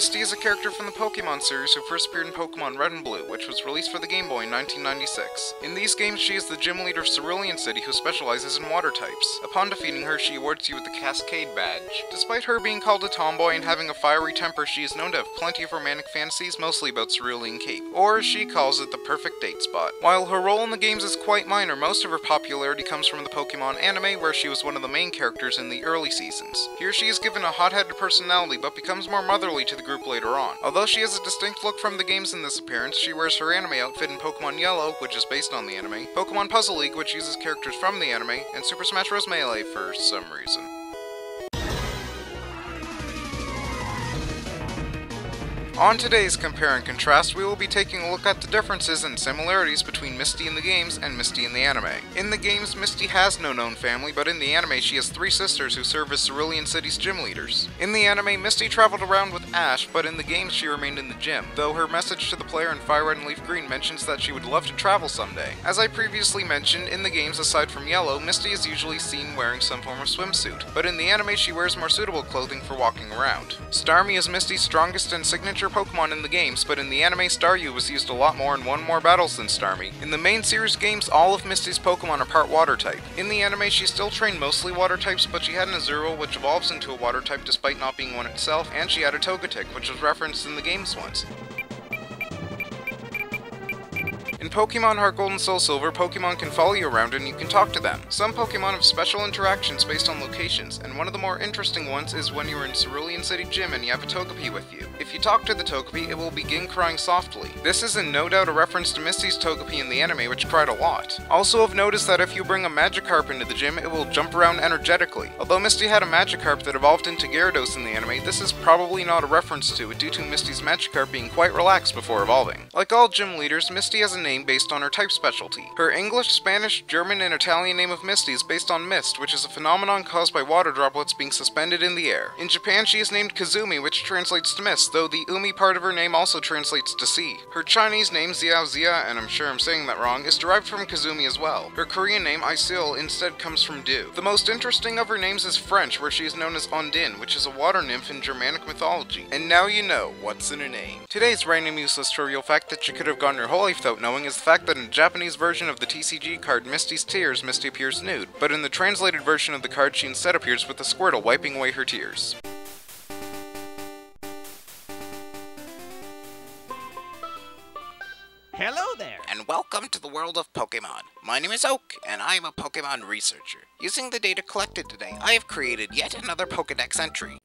Misty is a character from the Pokémon series who first appeared in Pokémon Red and Blue, which was released for the Game Boy in 1996. In these games, she is the gym leader of Cerulean City who specializes in water types. Upon defeating her, she awards you with the Cascade Badge. Despite her being called a tomboy and having a fiery temper, she is known to have plenty of romantic fantasies, mostly about Cerulean Cape, or as she calls it, the perfect date spot. While her role in the games is quite minor, most of her popularity comes from the Pokémon anime, where she was one of the main characters in the early seasons. Here she is given a hot-headed personality, but becomes more motherly to the group later on. Although she has a distinct look from the games in this appearance, she wears her anime outfit in Pokémon Yellow, which is based on the anime, Pokémon Puzzle League, which uses characters from the anime, and Super Smash Bros. Melee for some reason. On today's Compare and Contrast, we will be taking a look at the differences and similarities between Misty in the games and Misty in the anime. In the games, Misty has no known family, but in the anime she has 3 sisters who serve as Cerulean City's gym leaders. In the anime, Misty traveled around with Ash, but in the games she remained in the gym, though her message to the player in Fire Red and Leaf Green mentions that she would love to travel someday. As I previously mentioned, in the games aside from Yellow, Misty is usually seen wearing some form of swimsuit, but in the anime she wears more suitable clothing for walking around. Starmie is Misty's strongest and signature Pokémon in the games, but in the anime, Staryu was used a lot more and won more battles than Starmie. In the main series games, all of Misty's Pokémon are part water type. In the anime, she still trained mostly water types, but she had an Azurill which evolves into a water type despite not being one itself, and she had a Togetic, which was referenced in the games once. In Pokemon Heart Gold and Soul Silver, Pokemon can follow you around and you can talk to them. Some Pokemon have special interactions based on locations, and one of the more interesting ones is when you're in Cerulean City Gym and you have a Togepi with you. If you talk to the Togepi, it will begin crying softly. This is in no doubt a reference to Misty's Togepi in the anime, which cried a lot. Also have noticed that if you bring a Magikarp into the gym, it will jump around energetically. Although Misty had a Magikarp that evolved into Gyarados in the anime, this is probably not a reference to it due to Misty's Magikarp being quite relaxed before evolving. Like all gym leaders, Misty has a name based on her type specialty. Her English, Spanish, German, and Italian name of Misty is based on mist, which is a phenomenon caused by water droplets being suspended in the air. In Japan, she is named Kazumi, which translates to mist, though the Umi part of her name also translates to sea. Her Chinese name, Xiao Xia, and I'm sure I'm saying that wrong, is derived from Kazumi as well. Her Korean name, Isil, instead comes from dew. The most interesting of her names is French, where she is known as Ondine, which is a water nymph in Germanic mythology. And now you know what's in her name. Today's random useless trivial fact that you could have gotten your whole life without knowing is the fact that in the Japanese version of the TCG card Misty's Tears, Misty appears nude, but in the translated version of the card she instead appears with a Squirtle wiping away her tears. Hello there! And welcome to the world of Pokemon. My name is Oak, and I am a Pokemon researcher. Using the data collected today, I have created yet another Pokedex entry.